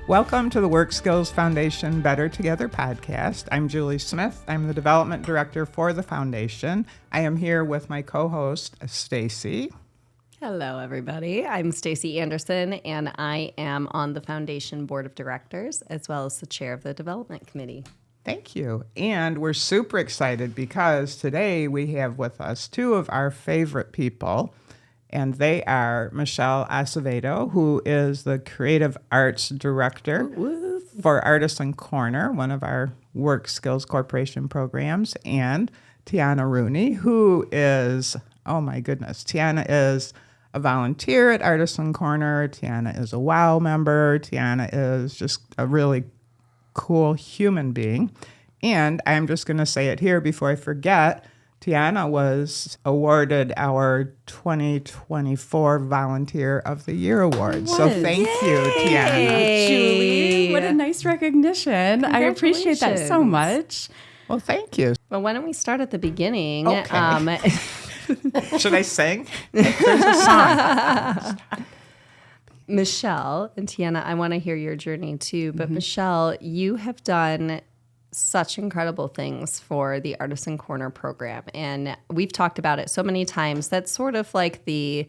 Welcome to the Work Skills Foundation Better Together podcast. I'm Julie Smith. I'm the development director for the foundation. I am here with my co-host, Stacey. Hello, everybody. I'm Stacey Anderson, and I am on the foundation board of directors, as well as the chair of the development committee. Thank you. And we're super excited because today we have with us two of our favorite people, and they are Michelle Acevedo, who is the creative arts director for Artisan Corner, one of our Work Skills Corporation programs, and Tianna Rooney, who is, oh my goodness, Tiana is a volunteer at Artisan Corner. Tiana is a WOW member. Tiana is just a really cool human being. And I'm just going to say it here before I forget, Tiana was awarded our 2024 Volunteer of the Year Award. So thank you, Tiana. Julie, what a nice recognition. I appreciate that so much. Well, thank you. Well, why don't we start at the beginning? Okay. Should I sing? There's a song. Michelle and Tiana, I want to hear your journey too. But Michelle, you have done such incredible things for the Artisan Corner program. And we've talked about it so many times. That's sort of like the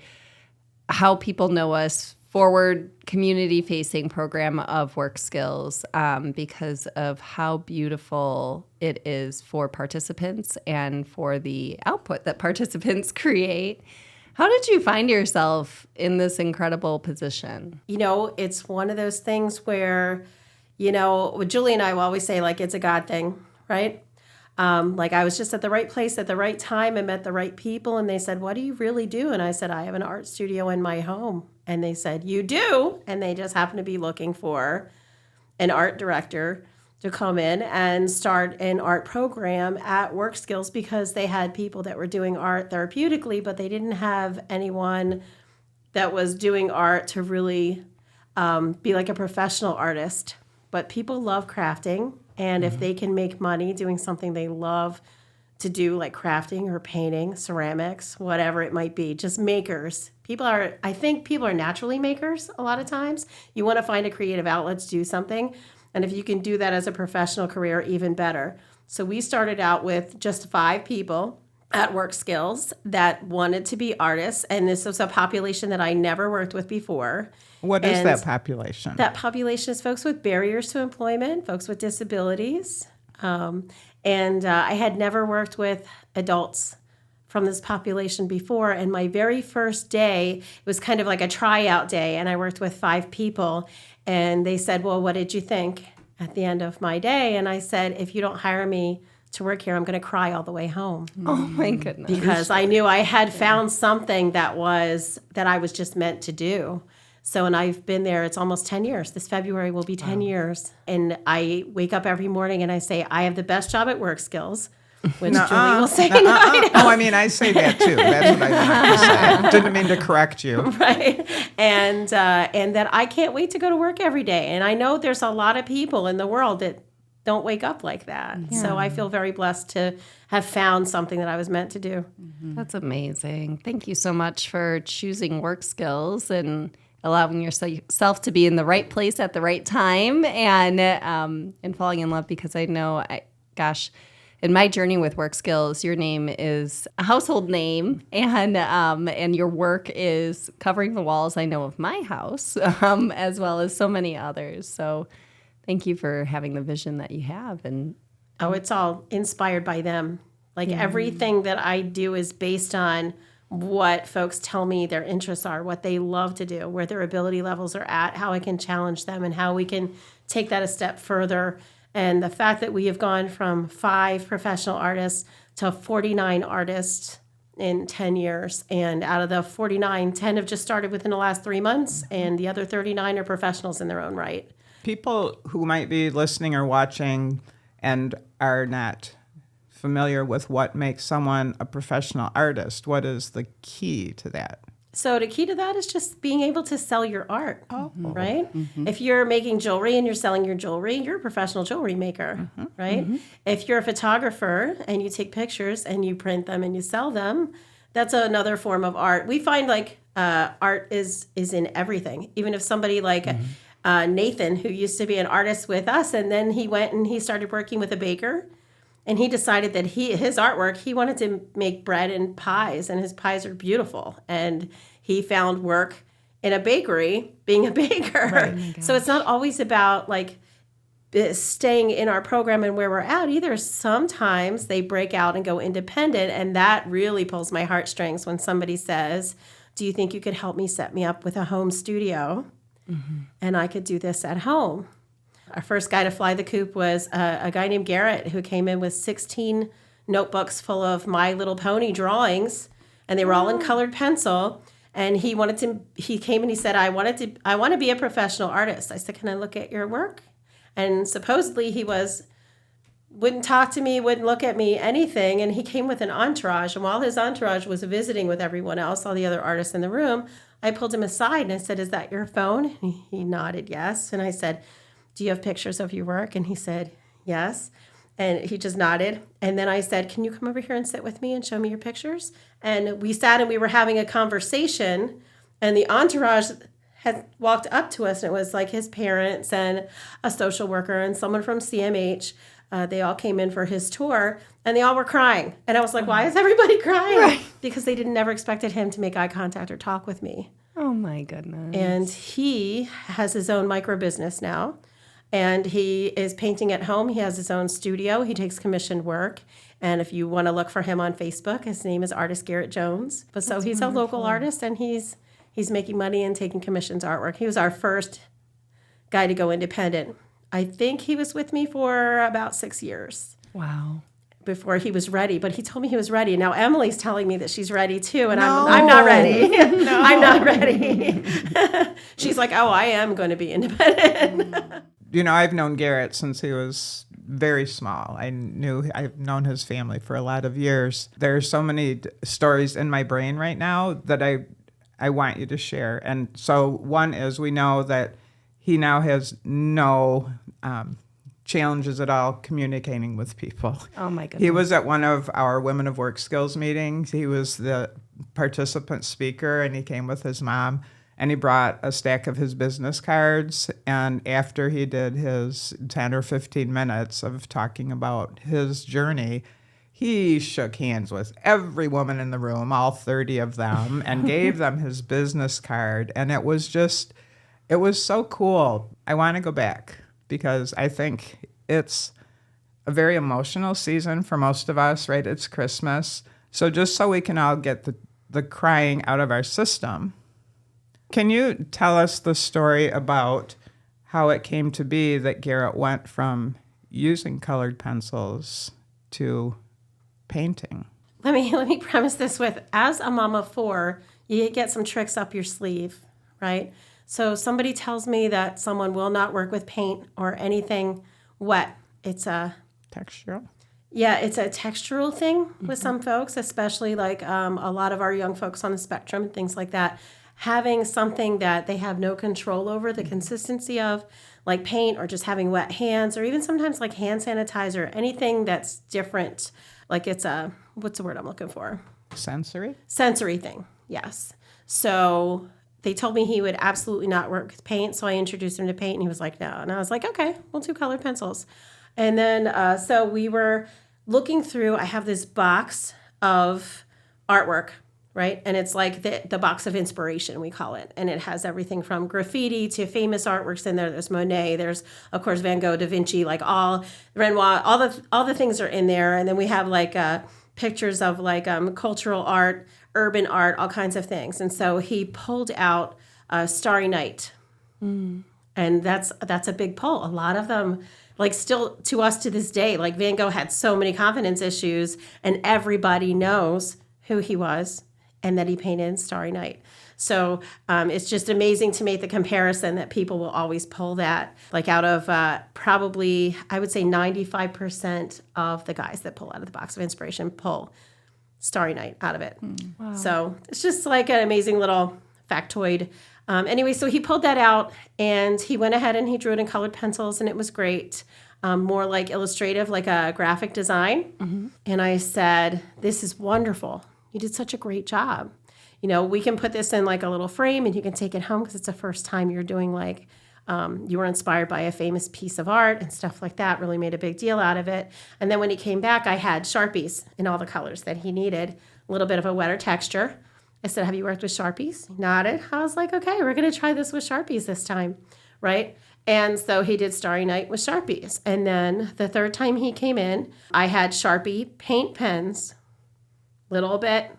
how people know us forward community-facing program of work skills because of how beautiful it is for participants and for the output that participants create. How did you find yourself in this incredible position? You know, it's one of those things where, you know, Julie and I will always say, like, it's a God thing, right? Like, I was just at the right place at the right time and met the right people. And they said, what do you really do? And I said, I have an art studio in my home. And they said, you do? And they just happened to be looking for an art director to come in and start an art program at Work Skills because they had people that were doing art therapeutically, but they didn't have anyone that was doing art to really be like a professional artist. But people love crafting, and if they can make money doing something they love to do, like crafting or painting, ceramics, whatever it might be, just makers. I think people are naturally makers a lot of times. You want to find a creative outlet to do something, and if you can do that as a professional career, even better. So we started out with just 5 people at Work Skills that wanted to be artists, and this was a population that I never worked with before. What is that population? That population is folks with barriers to employment, folks with disabilities, and I had never worked with adults from this population before. And my very first day, it was kind of like a tryout day, and I worked with 5 people, and they said, well, what did you think at the end of my day? And I said, if you don't hire me to work here, I'm going to cry all the way home. Oh, my goodness. Because I knew I had found something that I was just meant to do. So, and I've been there, it's almost 10 years. This February will be 10 years. And I wake up every morning and I say, I have the best job at Work Skills, which Julie will say, no, I mean, I say that too. That's what I meant to say. Didn't mean to correct you. Right. And that I can't wait to go to work every day. And I know there's a lot of people in the world that don't wake up like that. Yeah. So I feel very blessed to have found something that I was meant to do. Mm-hmm. That's amazing. Thank you so much for choosing Work Skills and allowing yourself to be in the right place at the right time and falling in love, because I know, in my journey with Work Skills, your name is a household name, and your work is covering the walls, I know, of my house, as well as so many others. So thank you for having the vision that you have. And it's all inspired by them. Like everything that I do is based on what folks tell me their interests are, what they love to do, where their ability levels are at, how I can challenge them, and how we can take that a step further. And the fact that we have gone from 5 professional artists to 49 artists in 10 years. And out of the 49, 10 have just started within the last 3 months, and the other 39 are professionals in their own right. People who might be listening or watching and are not familiar with what makes someone a professional artist, what is the key to that? So the key to that is just being able to sell your art, right? Mm-hmm. If you're making jewelry and you're selling your jewelry, you're a professional jewelry maker, right? Mm-hmm. If you're a photographer and you take pictures and you print them and you sell them, that's another form of art. We find like art is in everything. Even if somebody like Nathan, who used to be an artist with us, and then he went and he started working with a baker. And he decided that his artwork, he wanted to make bread and pies, and his pies are beautiful. And he found work in a bakery being a baker. Right. So it's not always about like staying in our program and where we're at either. Sometimes they break out and go independent, and that really pulls my heartstrings when somebody says, do you think you could help me set me up with a home studio? Mm-hmm. And I could do this at home. Our first guy to fly the coop was a guy named Garrett, who came in with 16 notebooks full of My Little Pony drawings, and they were all in colored pencil. And he came and he said, I want to be a professional artist. I said, can I look at your work? And supposedly he wouldn't talk to me, wouldn't look at me, anything. And he came with an entourage. And while his entourage was visiting with everyone else, all the other artists in the room, I pulled him aside and I said, is that your phone? And he nodded yes. And I said, do you have pictures of your work? And he said, yes. And he just nodded. And then I said, can you come over here and sit with me and show me your pictures? And we sat and we were having a conversation. And the entourage had walked up to us. And it was like his parents and a social worker and someone from CMH. They all came in for his tour. And they all were crying. And I was like, why is everybody crying? Right. Because they never expected him to make eye contact or talk with me. Oh, my goodness. And he has his own micro business now. And he is painting at home. He has his own studio. He takes commissioned work. And if you want to look for him on Facebook, his name is Artist Garrett Jones. But so he's wonderful. A local artist, and he's making money and taking commissions artwork. He was our first guy to go independent. I think he was with me for about 6 years. Wow. Before he was ready, but he told me he was ready. Now Emily's telling me that she's ready too, and I'm not ready. No. I'm not ready. She's like, oh, I am going to be independent. You know, I've known Garrett since he was very small. I've known his family for a lot of years. There's so many stories in my brain right now that I want you to share. And so one is, we know that he now has no challenges at all communicating with people. Oh my goodness. He was at one of our Women of Work Skills meetings. He was the participant speaker, and he came with his mom, and he brought a stack of his business cards. And after he did his 10 or 15 minutes of talking about his journey, he shook hands with every woman in the room, all 30 of them, and gave them his business card. And it was so cool. I want to go back, because I think it's a very emotional season for most of us, right? It's Christmas. So just so we can all get the crying out of our system, can you tell us the story about how it came to be that Garrett went from using colored pencils to painting? Let me premise this with, as a mom of 4, you get some tricks up your sleeve, right? So somebody tells me that someone will not work with paint or anything wet. It's a textural. Yeah, it's a textural thing with some folks, especially like a lot of our young folks on the spectrum and things like that. Having something that they have no control over the consistency of, like paint, or just having wet hands, or even sometimes like hand sanitizer, anything that's different. Like it's what's the word I'm looking for? Sensory thing, yes. So they told me he would absolutely not work with paint, so I introduced him to paint, and he was like, no. And I was like, okay, we'll do colored pencils. And then so we were looking through, I have this box of artwork, right? And it's like the box of inspiration, we call it. And it has everything from graffiti to famous artworks in there. There's Monet, there's, of course, Van Gogh, Da Vinci, like all, Renoir, all the things are in there. And then we have like pictures of like cultural art, urban art, all kinds of things. And so he pulled out Starry Night. And that's a big pull. A lot of them, like still to us to this day, like Van Gogh had so many confidence issues, and everybody knows who he was and that he painted Starry Night. So it's just amazing to make the comparison that people will always pull that. Like out of probably, I would say 95% of the guys that pull out of the box of inspiration pull Starry Night out of it. Wow. So it's just like an amazing little factoid. Anyway, so he pulled that out, and he went ahead and he drew it in colored pencils, and it was great. More like illustrative, like a graphic design. Mm-hmm. And I said, this is wonderful. You did such a great job. You know, we can put this in like a little frame, and you can take it home, because it's the first time you're doing like you were inspired by a famous piece of art and stuff like that, really made a big deal out of it. And then when he came back, I had Sharpies in all the colors that he needed, a little bit of a wetter texture. I said, have you worked with Sharpies? He nodded. I was like, okay, we're going to try this with Sharpies this time, right? And so he did Starry Night with Sharpies. And then the third time he came in, I had Sharpie paint pens, little bit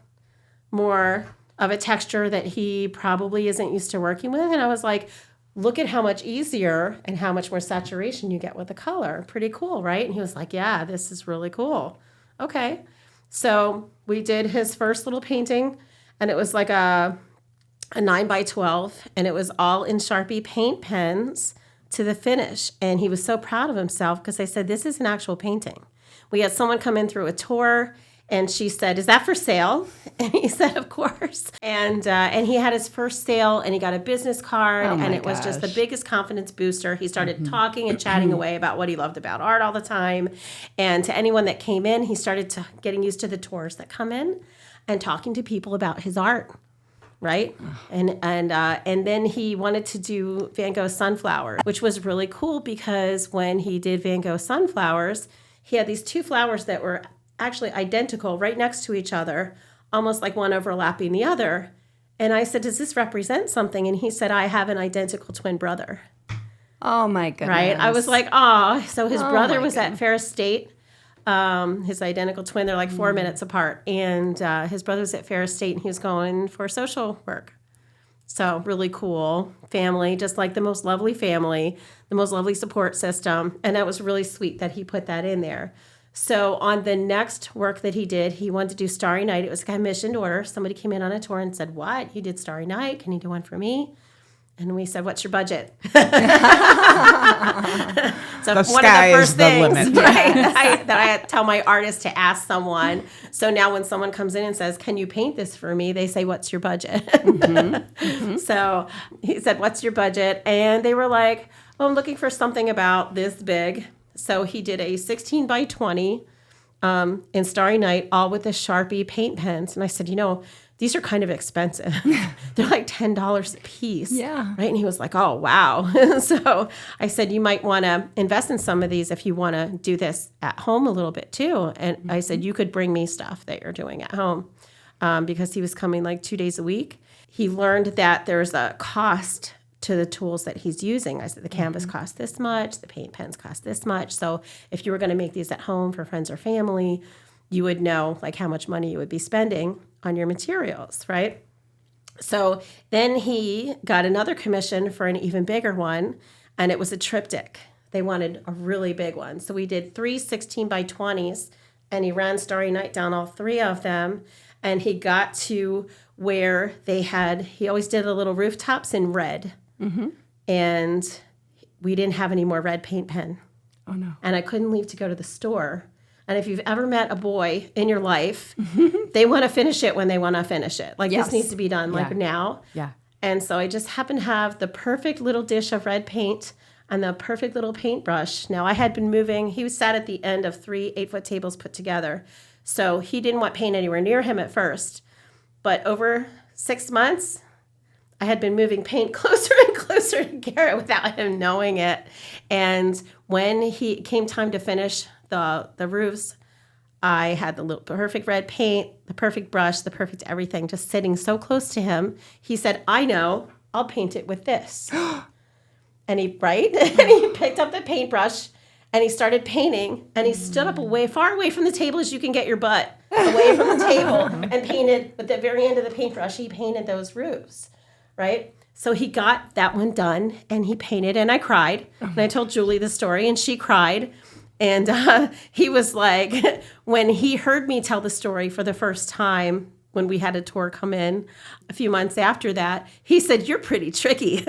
more of a texture that he probably isn't used to working with. And I was like, look at how much easier and how much more saturation you get with the color. Pretty cool, right? And he was like, yeah, this is really cool. Okay. So we did his first little painting, and it was like a 9x12, and it was all in Sharpie paint pens to the finish. And he was so proud of himself because I said, this is an actual painting. We had someone come in through a tour, and she said, is that for sale? And he said, of course. And he had his first sale, and he got a business card, and it was just the biggest confidence booster. He started talking and chatting away about what he loved about art all the time. And to anyone that came in, he started getting used to the tours that come in and talking to people about his art. Right? And then he wanted to do Van Gogh Sunflowers, which was really cool because when he did Van Gogh Sunflowers, he had these two flowers that were actually identical right next to each other, almost like one overlapping the other. And I said, does this represent something? And he said, I have an identical twin brother. Oh my goodness. Right? I was like, oh, so his brother was at Ferris State. His identical twin, they're like 4 minutes apart. And his brother was at Ferris State, and he was going for social work. So really cool family, just like the most lovely family, the most lovely support system. And that was really sweet that he put that in there. So on the next work that he did, he wanted to do Starry Night. It was a commissioned order. Somebody came in on a tour and said, what? You did Starry Night? Can you do one for me? And we said, what's your budget? So the sky is the limit. Right, that I tell my artists to ask someone. So now when someone comes in and says, can you paint this for me? They say, what's your budget? So he said, what's your budget? And they were like, well, I'm looking for something about this big. So he did a 16x20 in Starry Night, all with the Sharpie paint pens. And I said, these are kind of expensive. They're like $10 a piece. Yeah. Right. And he was like, oh, wow. So I said, you might want to invest in some of these if you want to do this at home a little bit too. And I said, you could bring me stuff that you're doing at home because he was coming like 2 days a week. He learned that there's a cost to the tools that he's using. I said, the canvas costs this much, the paint pens cost this much. So if you were going to make these at home for friends or family, you would know like how much money you would be spending on your materials, right? So then he got another commission for an even bigger one, and it was a triptych. They wanted a really big one. So we did 3 16x20s, and he ran Starry Night down all 3 of them, and he got to where he always did the little rooftops in red. And we didn't have any more red paint pen. Oh, no. And I couldn't leave to go to the store. And if you've ever met a boy in your life, they want to finish it when they want to finish it. Like, this needs to be done like now. Yeah. And so I just happened to have the perfect little dish of red paint and the perfect little paintbrush. Now, I had been moving. He was sat at the end of 3 8-foot tables put together. So he didn't want paint anywhere near him at first. But over 6 months, I had been moving paint closer and closer to Garrett without him knowing it. And when he came time to finish the roofs, I had the perfect red paint, the perfect brush, the perfect everything, just sitting so close to him. He said, I know, I'll paint it with this. And he picked up the paintbrush and he started painting, and he stood up far away from the table as you can get your butt away from the table and painted with the very end of the paintbrush. He painted those roofs, right? So he got that one done and he painted, and I cried. And I told Julie the story and she cried. And he was like, when he heard me tell the story for the first time, when we had a tour come in a few months after that, he said, you're pretty tricky.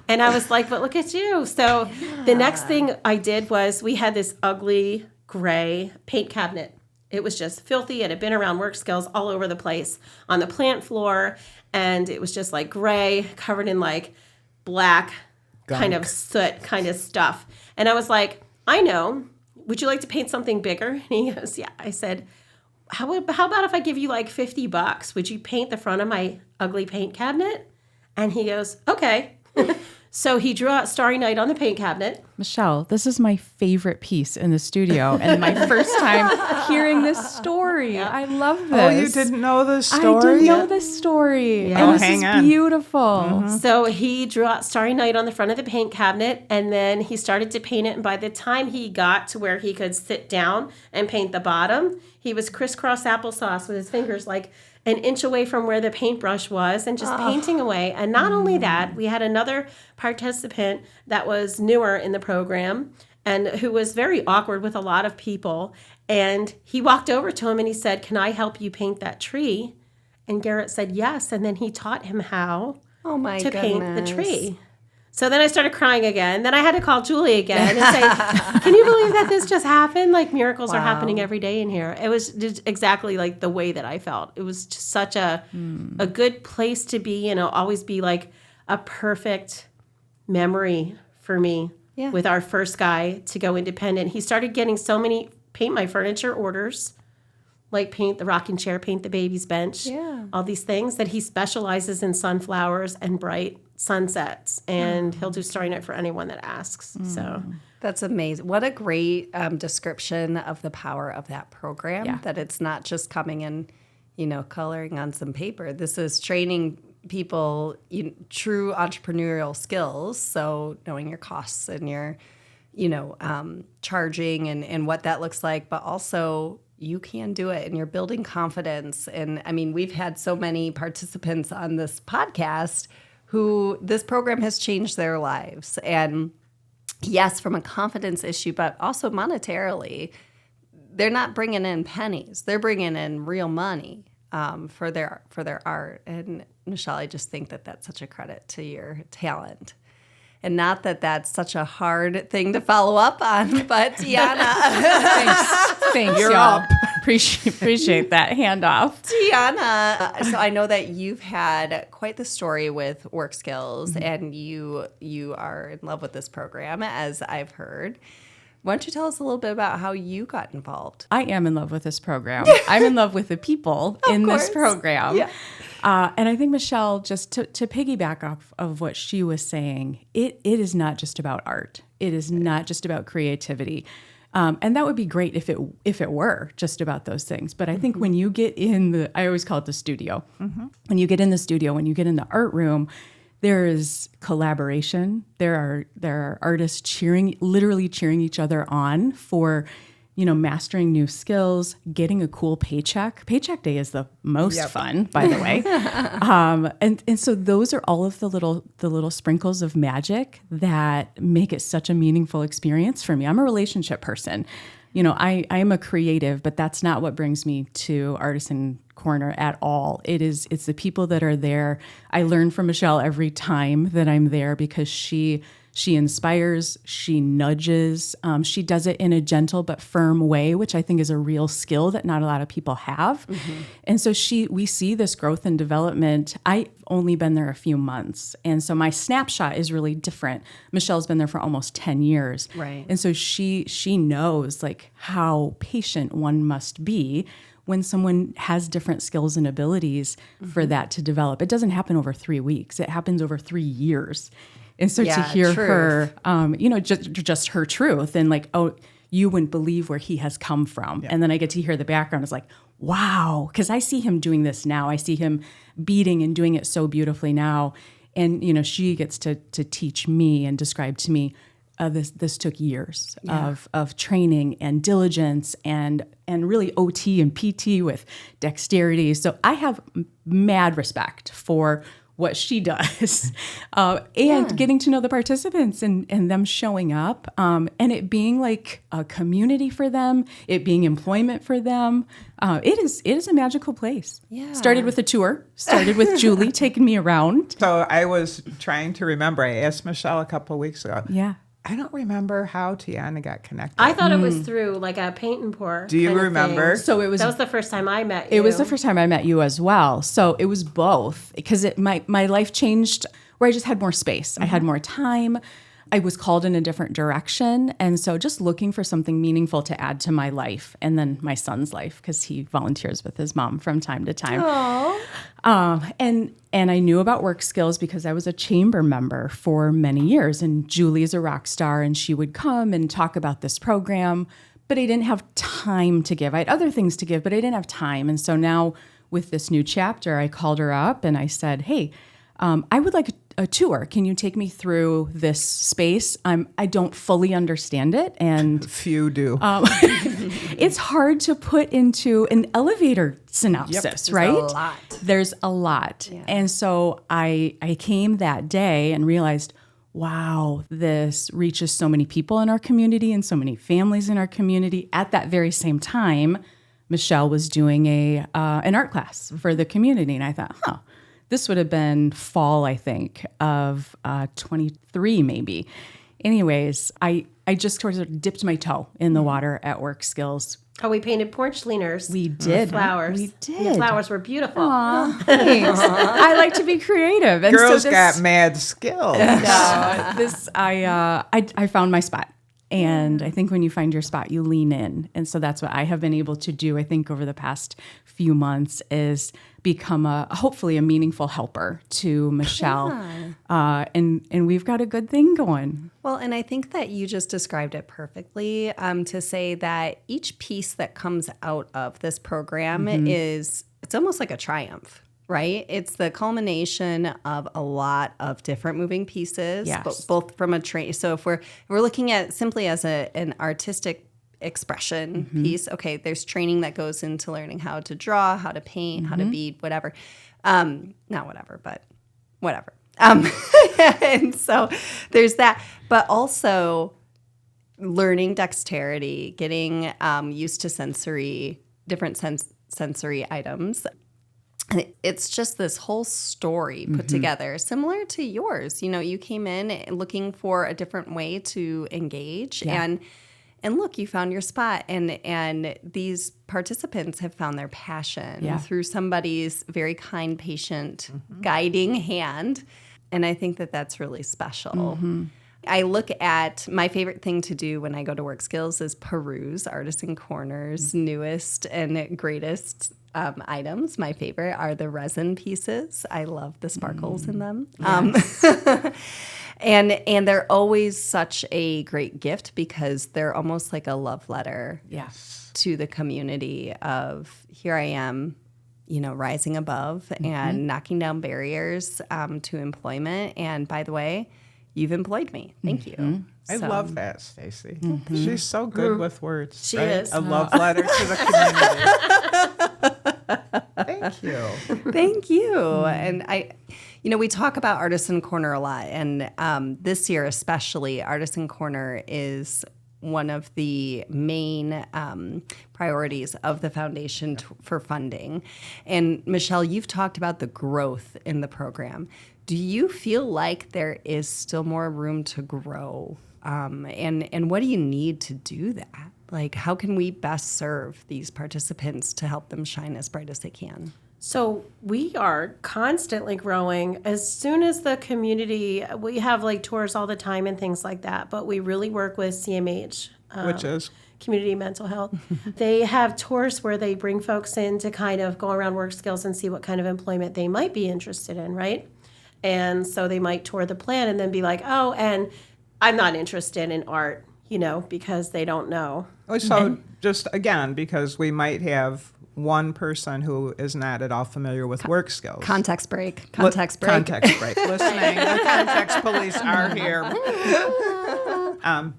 And I was like, but look at you. So the next thing I did was we had this ugly gray paint cabinet. It was just filthy. It had been around work skills all over the place on the plant floor. And it was just like gray, covered in like black kind of soot kind of stuff. And I was like, I know. Would you like to paint something bigger? And he goes, yeah. I said, how about if I give you like $50? Would you paint the front of my ugly paint cabinet? And he goes, okay. So he drew out Starry Night on the paint cabinet. Michelle, this is my favorite piece in the studio and my first time hearing this story. I love this. Oh, you didn't know this story? I didn't know this story. Yeah. And Oh, this hang is on. beautiful. So he drew out Starry Night on the front of the paint cabinet, and then he started to paint it. And by the time he got to where he could sit down and paint the bottom, he was crisscross applesauce with his fingers like an inch away from where the paintbrush was and just painting away. And not only that, we had another participant that was newer in the program and who was very awkward with a lot of people. And he walked over to him and he said, "Can I help you paint that tree?" And Garrett said yes. And then he taught him how to paint the tree. So then I started crying again. Then I had to call Julie again and say, "Can you believe that this just happened? Like miracles are happening every day in here." It was just exactly like the way that I felt. It was just such a good place to be, and it'll always be like a perfect memory for me with our first guy to go independent. He started getting so many paint my furniture orders, like paint the rocking chair, paint the baby's bench, all these things, that he specializes in sunflowers and bright sunsets, and he'll do Starry Night for anyone that asks. So That's amazing. What a great description of the power of that program, that it's not just coming and, coloring on some paper. This is training people true entrepreneurial skills. So knowing your costs and your, charging and what that looks like, but also you can do it and you're building confidence. And I mean, we've had so many participants on this podcast who this program has changed their lives. And yes, from a confidence issue, but also monetarily, they're not bringing in pennies. They're bringing in real money for their art. And Michelle, I just think that that's such a credit to your talent. And not that that's such a hard thing to follow up on, but Tiana. Thanks, You're y'all. up. Appreciate that handoff. Tiana, so I know that you've had quite the story with work skills, and you are in love with this program, as I've heard. Why don't you tell us a little bit about how you got involved? I am in love with this program. I'm in love with the people in this program. Yeah. And I think, Michelle, just to piggyback off of what she was saying, it is not just about art. It is not just about creativity. And that would be great if it were just about those things. But I think when you get in I always call it the studio. When you get in the studio, when you get in the art room, there is collaboration. There are artists literally cheering each other on for, mastering new skills, getting a cool paycheck. Paycheck day is the most fun, by the way. And so those are all of the little sprinkles of magic that make it such a meaningful experience for me. I'm a relationship person. I am a creative, but that's not what brings me to Artisan Corner at all. It's the people that are there. I learn from Michelle every time that I'm there because she inspires, she nudges, she does it in a gentle but firm way, which I think is a real skill that not a lot of people have. And so we see this growth and development. I've only been there a few months, and so my snapshot is really different. Michelle's been there for almost 10 years. Right. And so she knows like how patient one must be when someone has different skills and abilities for that to develop. It doesn't happen over 3 weeks. It happens over 3 years. And so to hear her, just her truth and like, oh, you wouldn't believe where he has come from. And then I get to hear the background. It's like, wow, because I see him doing this now. I see him beading and doing it so beautifully now. And, she gets to teach me and describe to me, this took years of training and diligence and really OT and PT with dexterity. So I have mad respect for what she does, and getting to know the participants and them showing up, and it being like a community for them, it being employment for them. It is a magical place. Yeah. Started with a tour, started with Julie taking me around. So I was trying to remember. I asked Michelle a couple of weeks ago. Yeah. I don't remember how Tiana got connected. I thought it was through like a paint and pour. Do you kind of remember? thing. So That was the first time I met you. It was the first time I met you as well. So it was both because my life changed where I just had more space. I had more time. I was called in a different direction. And so just looking for something meaningful to add to my life and then my son's life, because he volunteers with his mom from time to time. And I knew about work skills because I was a chamber member for many years. And Julie's a rock star, and she would come and talk about this program, but I didn't have time to give. I had other things to give, but I didn't have time. And so now with this new chapter, I called her up and I said, hey, I would like a tour. Can you take me through this space? I don't fully understand it. And Few do. it's hard to put into an elevator synopsis, right? There's a lot. There's a lot. Yeah. And so I came that day and realized, wow, this reaches so many people in our community and so many families in our community. At that very same time, Michelle was doing an art class for the community. And I thought, this would have been fall, I think, of 23 maybe. Anyways, I just sort of dipped my toe in the water at Work Skills. Oh, we painted porch leaners. We did. Flowers. We did. And the flowers were beautiful. Aw, thanks. I like to be creative. And Girls so got mad skills. I found my spot. And I think when you find your spot, you lean in. And so that's what I have been able to do, I think, over the past few months, is become hopefully a meaningful helper to Michelle. Yeah. And we've got a good thing going. Well, and I think that you just described it perfectly, to say that each piece that comes out of this program it's almost like a triumph. Right? It's the culmination of a lot of different moving pieces, yes. both from a train. So if we're looking at simply as an artistic expression piece, okay, there's training that goes into learning how to draw, how to paint, how to bead, whatever. Not whatever, but whatever. And so there's that. But also learning dexterity, getting used to different sensory items. It's just this whole story put together, similar to yours. You know, you came in looking for a different way to engage, and look, you found your spot. And these participants have found their passion through somebody's very kind, patient, guiding hand. And I think that that's really special. I look at my favorite thing to do when I go to Work Skills is peruse Artisan Corner's newest and greatest items. My favorite are the resin pieces. I love the sparkles in them. Yes. And they're always such a great gift because they're almost like a love letter to the community of, here I am, rising above and knocking down barriers to employment. And by the way, you've employed me. Thank you. I love that, Stacey. She's so good with words. She is. A love letter to the community. Thank you. Thank you. And we talk about Artisan Corner a lot. And this year especially, Artisan Corner is one of the main priorities of the foundation for funding. And Michelle, you've talked about the growth in the program. Do you feel like there is still more room to grow? And what do you need to do that? Like, how can we best serve these participants to help them shine as bright as they can? So we are constantly growing. As soon as the community, we have like tours all the time and things like that, but we really work with CMH. Which is? Community Mental Health. They have tours where they bring folks in to kind of go around Work Skills and see what kind of employment they might be interested in, right? And so they might tour the plan and then be like, oh, and I'm not interested in art, because they don't know. So just again, because we might have one person who is not at all familiar with work skills. Context break. Context break. Listening. The context police are here.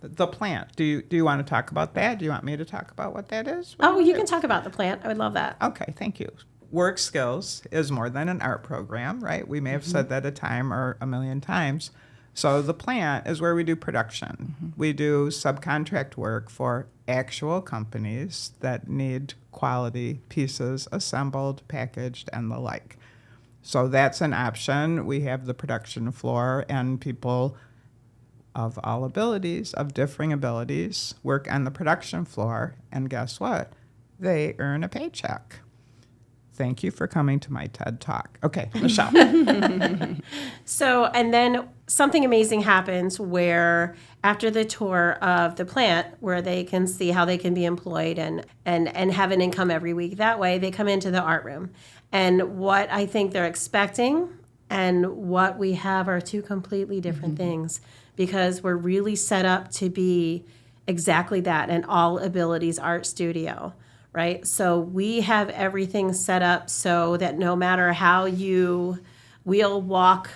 The plant. Do you want to talk about that? Do you want me to talk about what that is? You can talk about the plant. I would love that. Okay, thank you. Work Skills is more than an art program, right? We may have said that a time or a million times. So the plant is where we do production. We do subcontract work for actual companies that need quality pieces assembled, packaged, and the like. So that's an option. We have the production floor, and people of all abilities, of differing abilities, work on the production floor, and guess what? They earn a paycheck. Thank you for coming to my TED Talk. Okay, Michelle. So, and then something amazing happens where after the tour of the plant, where they can see how they can be employed and have an income every week that way, they come into the art room. And what I think they're expecting and what we have are two completely different things, because we're really set up to be exactly that, an all abilities art studio. Right? So we have everything set up so that no matter how you wheel, walk,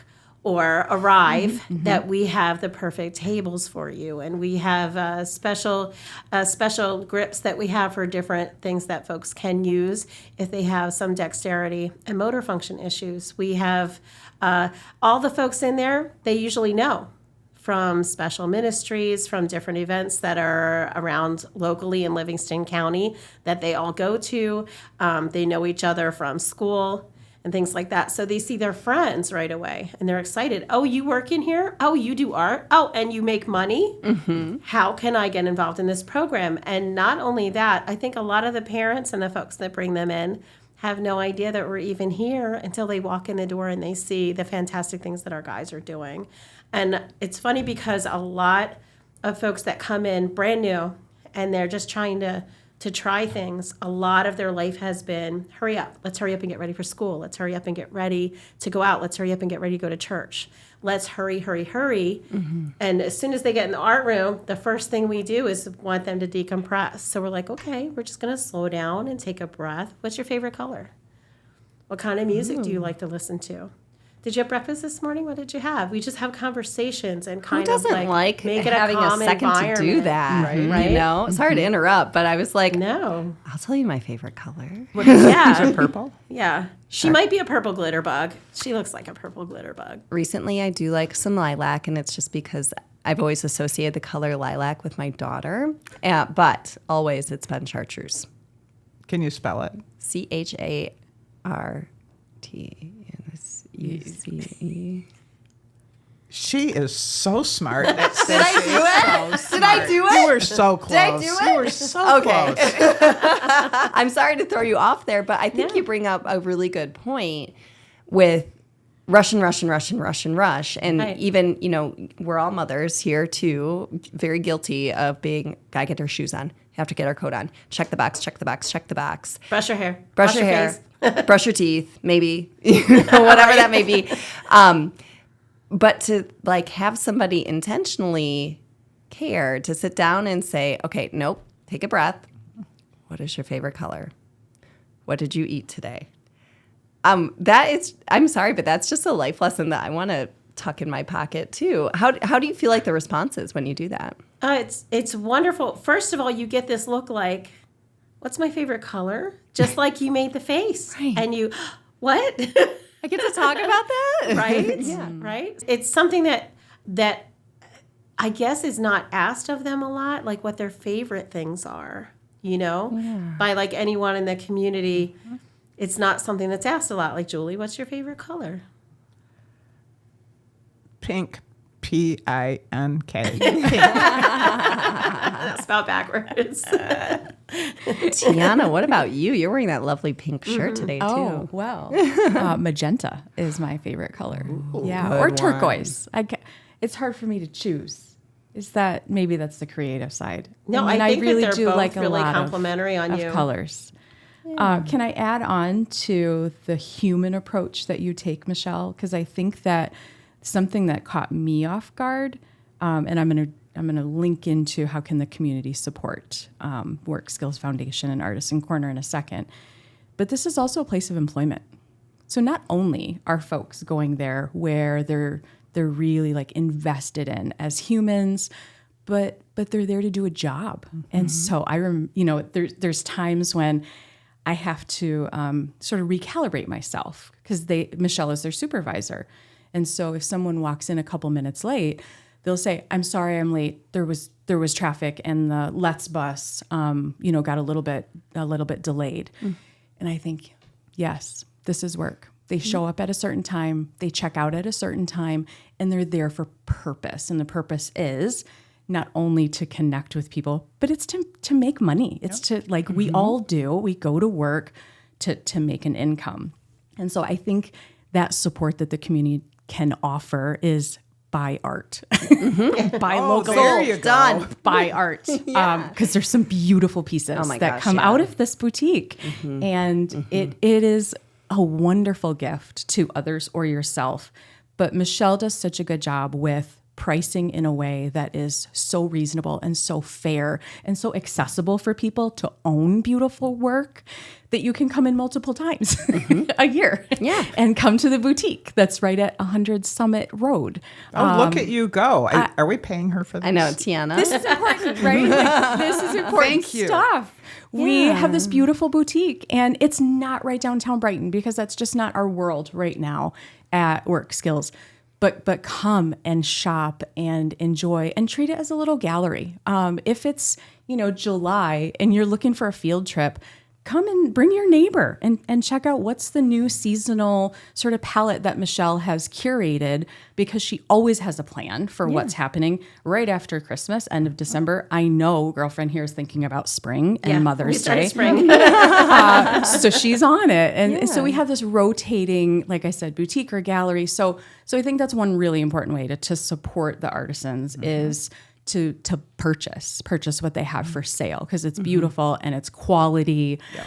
or arrive, that we have the perfect tables for you. And we have special grips that we have for different things that folks can use if they have some dexterity and motor function issues. We have all the folks in there, they usually know from special ministries, from different events that are around locally in Livingston County that they all go to. They know each other from school and things like that. So they see their friends right away and they're excited. Oh, you work in here? Oh, you do art? Oh, and you make money? How can I get involved in this program? And not only that, I think a lot of the parents and the folks that bring them in have no idea that we're even here until they walk in the door and they see the fantastic things that our guys are doing. And it's funny because a lot of folks that come in brand new and they're just trying to try things, a lot of their life has been, hurry up, let's hurry up and get ready for school. Let's hurry up and get ready to go out. Let's hurry up and get ready to go to church. Let's hurry. And as soon as they get in the art room, the first thing we do is want them to decompress. So we're like, okay, we're just going to slow down and take a breath. What's your favorite color? What kind of music do you like to listen to? Did you have breakfast this morning? What did you have? We just have conversations and kind of like make it having a calm a second to do environment, that, right? You know, sorry to interrupt, but I was like, No. I'll tell you my favorite color. Yeah. Is it purple? Yeah. She might be a purple glitter bug. She looks like a purple glitter bug. Recently, I do like some lilac, and it's just because I've always associated the color lilac with my daughter. But always it's been chartreuse. Can you spell it? CHARTEUCE. She is so smart. Did I do it? Did I do it? You were so close. Did I do it? You were so close. I'm sorry to throw you off there, but I think you bring up a really good point with rush. And Right. even, you know, we're all mothers here too, very guilty of being, gotta get our shoes on, have to get our coat on, check the box. Brush your hair. Brush Wash your hair, face. brush your teeth, maybe, whatever that may be. But to like have somebody intentionally care to sit down and say, okay, nope, take a breath. What is your favorite color? What did you eat today? That is, I'm sorry, but that's just a life lesson that I want to tuck in my pocket too. How do you feel like the response is when you do that? It's wonderful. First of all, you get this look like, what's my favorite color? Just like you made the face. Right. And you, what? I get to talk about that? Right? Yeah. Right? It's something that I guess is not asked of them a lot, like what their favorite things are, you know? By like anyone in the community. It's not something that's asked a lot. Like, Julie, what's your favorite color? Pink. P-I-N-K. That's spelled backwards. Tiana, what about you? You're wearing that lovely pink shirt today, too. Oh, well. Magenta is my favorite color. Yeah, good or one. turquoise. It's hard for me to choose. Is that maybe that's the creative side? No, mean, I think really that they're do both like a really lot complimentary on of you. colors. Can I add on to the human approach that you take, Michelle? Because I think that something that caught me off guard, and I'm gonna link into how can the community support Work Skills Foundation and Artisan Corner in a second. But this is also a place of employment. So not only are folks going there where they're really like invested in as humans, but they're there to do a job. And so there's times when I have to sort of recalibrate myself because Michelle is their supervisor. And so if someone walks in a couple minutes late, they'll say, "I'm sorry, I'm late. There was traffic and the Let's bus, got a little bit delayed." And I think, yes, this is work. They show up at a certain time, they check out at a certain time, and they're there for purpose. And the purpose is not only to connect with people, but it's to make money. It's to, like we all do, we go to work to make an income. And so I think that support that the community can offer is buy art, buy local, there you go. Done. buy art, because there's some beautiful pieces that come out of this boutique, and it is a wonderful gift to others or yourself. But Michelle does such a good job with pricing in a way that is so reasonable and so fair and so accessible for people to own beautiful work that you can come in multiple times a year and come to the boutique that's right at 100 Summit Road. Oh, look at you go. Are we paying her for this? I know, Tiana. This is important, right? Like, this is important Thank you. stuff. We have this beautiful boutique, and it's not right downtown Brighton because that's just not our world right now at Work Skills. But come and shop and enjoy and treat it as a little gallery. If it's, July and you're looking for a field trip, come and bring your neighbor and check out what's the new seasonal sort of palette that Michelle has curated, because she always has a plan for what's happening right after Christmas, end of December. I know girlfriend here is thinking about spring and Mother's Day. Spring. So she's on it. And so we have this rotating, like I said, boutique or gallery. So I think that's one really important way to support the artisans is to purchase what they have for sale, because it's beautiful and it's quality. Yep.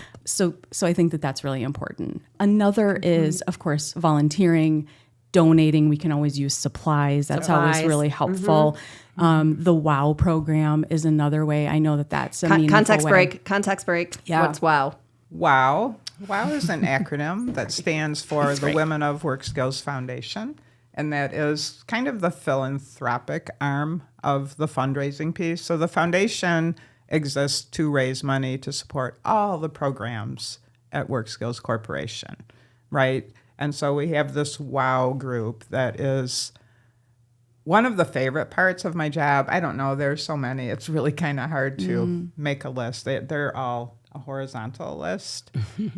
So I think that's really important. Another is, of course, volunteering, donating. We can always use supplies. That's always really helpful. The WOW program is another way. I know that's a meaningful way. Context break. Yeah. What's WOW? WOW. WOW is an acronym that stands for the Women of Work Skills Foundation. And that is kind of the philanthropic arm of the fundraising piece. So the foundation exists to raise money to support all the programs at Work Skills Corporation, right? And so we have this WOW group that is one of the favorite parts of my job. I don't know, there's so many. It's really kind of hard to make a list. They're all a horizontal list.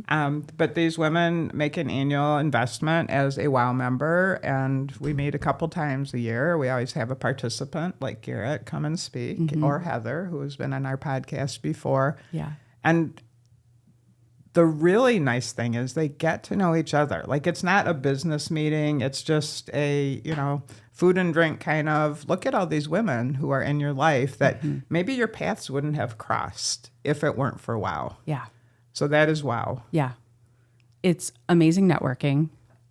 But these women make an annual investment as a WOW member, and we meet a couple times a year. We always have a participant like Garrett come and speak, or Heather, who has been on our podcast before. Yeah. And the really nice thing is they get to know each other. Like, it's not a business meeting. It's just a, food and drink kind of, look at all these women who are in your life that maybe your paths wouldn't have crossed if it weren't for WOW. Yeah. So that is WOW. Yeah. It's amazing networking.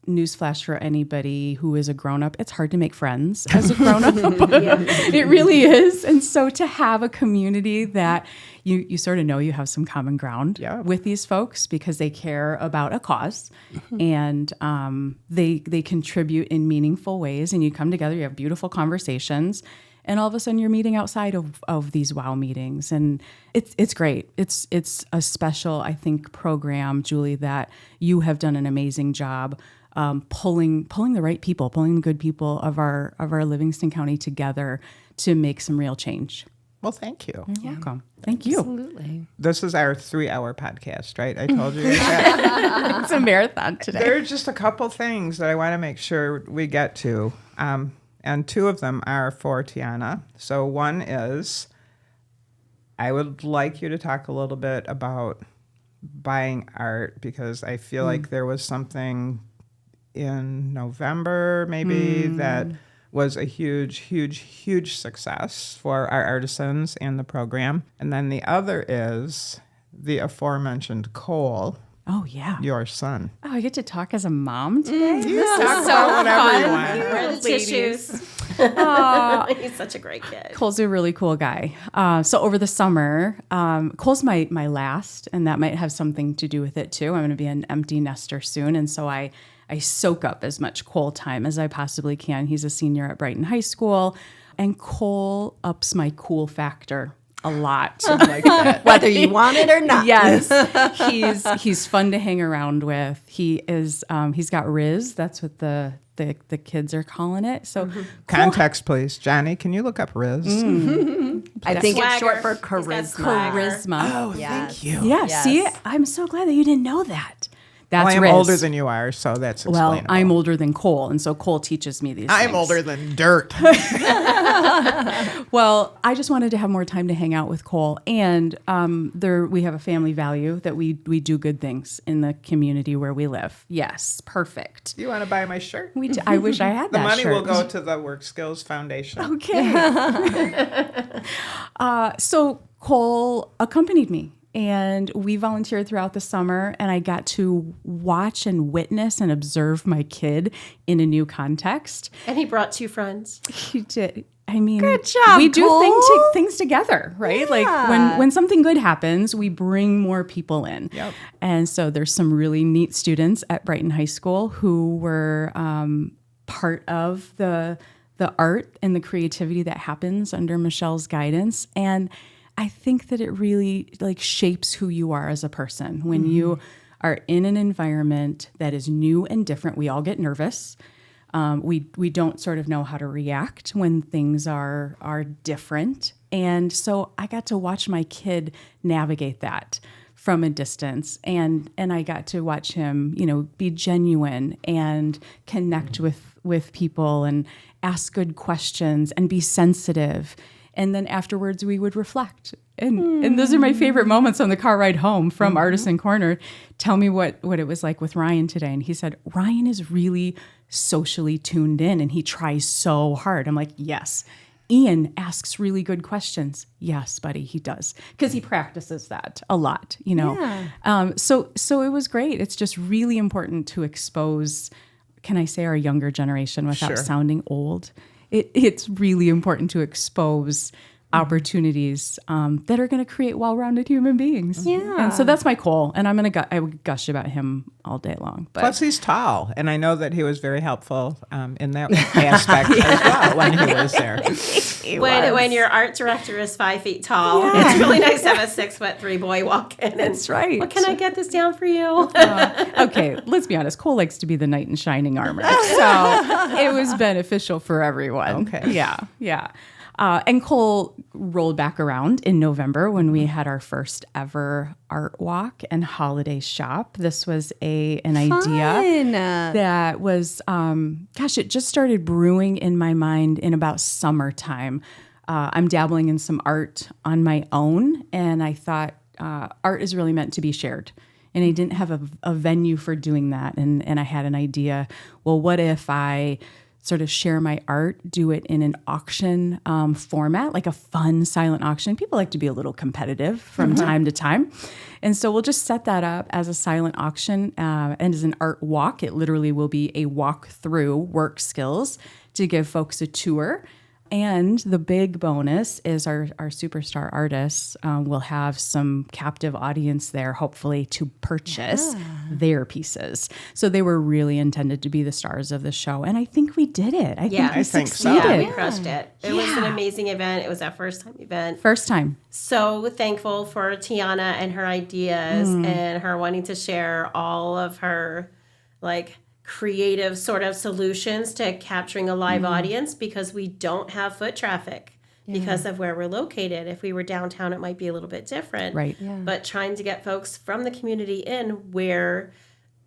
Newsflash for anybody who is a grown-up, it's hard to make friends as a grown-up. It really is. And so to have a community that you sort of know you have some common ground with these folks because they care about a cause and they contribute in meaningful ways, and you come together, you have beautiful conversations, and all of a sudden you're meeting outside of these WOW meetings. And it's great. It's a special, I think, program, Julie, that you have done an amazing job pulling the right people, pulling the good people of our Livingston County together to make some real change. Well, thank you. You're welcome. Thank you. Absolutely. This is our 3-hour podcast, right? I told you that. It's a marathon today. There are just a couple things that I want to make sure we get to. And two of them are for Tiana. So one is, I would like you to talk a little bit about buying art, because I feel like there was something in November maybe that was a huge success for our artisans and the program. And then the other is the aforementioned Cole. Oh, yeah. Your son. Oh, I get to talk as a mom today? You talk about whatever you want. Where are the tissues? He's such a great kid. Cole's a really cool guy. So over the summer, Cole's my last, and that might have something to do with it too. I'm going to be an empty nester soon, and so I soak up as much Cole time as I possibly can. He's a senior at Brighton High School, and Cole ups my cool factor a lot. Like that. Whether you want it or not. Yes, he's fun to hang around with. He is. He's got Riz. That's what the kids are calling it. So Context, please. Johnny, can you look up Riz? I think it's Swagger. short for He's got charisma. charisma. Oh, thank you. Yeah. Yes. See, I'm so glad that you didn't know that. That's Well, I'm Riz. older than you are, so that's Well, explainable. I'm older than Cole, and so Cole teaches me these things. I'm older than dirt. Well, I just wanted to have more time to hang out with Cole, and we have a family value that we do good things in the community where we live. Yes, perfect. You want to buy my shirt? I wish I had The that money shirt. will go to the Work Skills Foundation. Okay. So Cole accompanied me, and we volunteered throughout the summer, and I got to watch and witness and observe my kid in a new context. And he brought 2 friends. He did. I mean, Good job, we do Cole. things together, right? Yeah. Like when something good happens, we bring more people in. Yep. And so there's some really neat students at Brighton High School who were part of the art and the creativity that happens under Michelle's guidance. And I think that it really shapes who you are as a person. When you are in an environment that is new and different, we all get nervous. We don't sort of know how to react when things are different. And so I got to watch my kid navigate that from a distance. And I got to watch him, be genuine and connect with people and ask good questions and be sensitive. And then afterwards we would reflect. And those are my favorite moments on the car ride home from Artisan Corner. Tell me what it was like with Ryan today. And he said, Ryan is really socially tuned in and he tries so hard. I'm like, yes. Ian asks really good questions. Yes, buddy, he does. Because he practices that a lot, Yeah. So it was great. It's just really important to expose, can I say our younger generation without Sure. sounding old? It's really important to expose opportunities that are going to create well-rounded human beings. Yeah. And so that's my Cole, and I would gush about him all day long. But Plus, he's tall, and I know that he was very helpful in that aspect as well when he was there. When your art director is 5 feet tall, it's really nice to have a 6'3" boy walk in. That's right. Well, can I get this down for you? Okay, let's be honest. Cole likes to be the knight in shining armor, so it was beneficial for everyone. Okay. Yeah. And Cole rolled back around in November when we had our first ever art walk and holiday shop. This was an idea that was, it just started brewing in my mind in about summertime. I'm dabbling in some art on my own, and I thought art is really meant to be shared. And I didn't have a venue for doing that. And I had an idea, well, what if I sort of share my art, do it in an auction format, like a fun silent auction. People like to be a little competitive from time to time. And so we'll just set that up as a silent auction and as an art walk. It literally will be a walk through work skills to give folks a tour. And the big bonus is our superstar artists will have some captive audience there, hopefully, to purchase their pieces. So they were really intended to be the stars of the show. And I think we did it. I think we think so. succeeded. Yeah, we crushed it. It was an amazing event. It was our first time event. First time. So thankful for Tiana and her ideas and her wanting to share all of her creative sort of solutions to capturing a live audience, because we don't have foot traffic because of where we're located. If we were downtown, it might be a little bit different. Right. Yeah. But trying to get folks from the community in where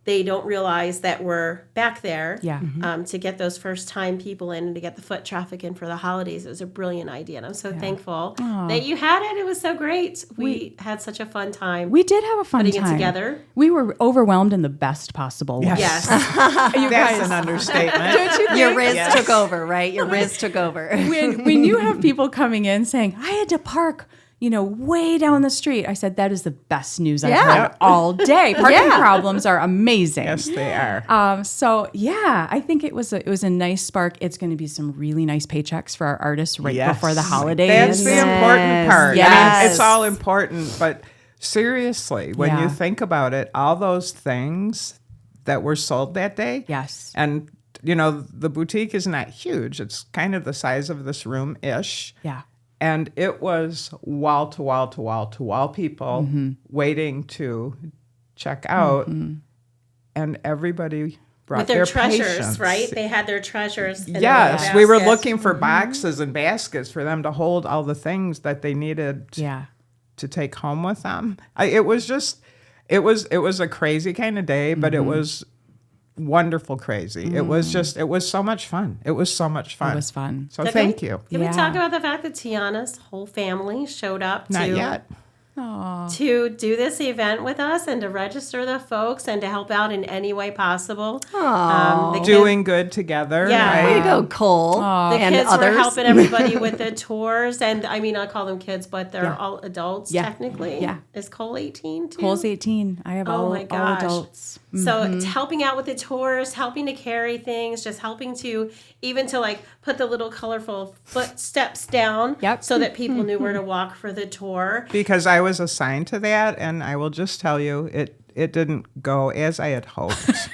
they don't realize that we're back there. Yeah. To get those first time people in and to get the foot traffic in for the holidays. It was a brilliant idea. And I'm so thankful that you had it. It was so great. We had such a fun time. We did have a fun putting time. it together. We were overwhelmed in the best possible way. Yes. Yes. That's an understatement. Don't you think? Your Riz took over, right? Your Riz took over. When you have people coming in saying, I had to park, way down the street. I said, that is the best news I've heard all day. Parking problems are amazing. Yes, they are. So yeah, I think it was a nice spark. It's going to be some really nice paychecks for our artists right before the holidays. That's the important part. Yes. I mean, it's all important, but seriously, when Yeah. you think about it, all those things that were sold that day. Yes. And the boutique is not huge. It's kind of the size of this room-ish. Yeah. And it was wall to wall to wall to wall people waiting to check out. And everybody brought With their treasures, patients. right? They had their treasures. In Yes, their we were baskets. looking for boxes and baskets for them to hold all the things that they needed Yeah. to take home with them. It was just, It was a crazy kind of day, but it was wonderful crazy. It was so much fun. It was so much fun. It was fun. So thank you. Can we Yeah. talk about the fact that Tiana's whole family showed up Not yet. to do this event with us and to register the folks and to help out in any way possible. The kids- Doing good together. Yeah. Way Right? to go, Cole. The and kids others. were helping everybody with the tours, and I mean, I call them kids, but they're all adults technically. Yeah. Is Cole 18 too? Cole's 18. I have Oh all my gosh. adults. So it's helping out with the tours, helping to carry things, just helping to even to like put the little colorful footsteps down Yep. so that people knew where to walk for the tour. Because I was assigned to that, and I will just tell you, it didn't go as I had hoped.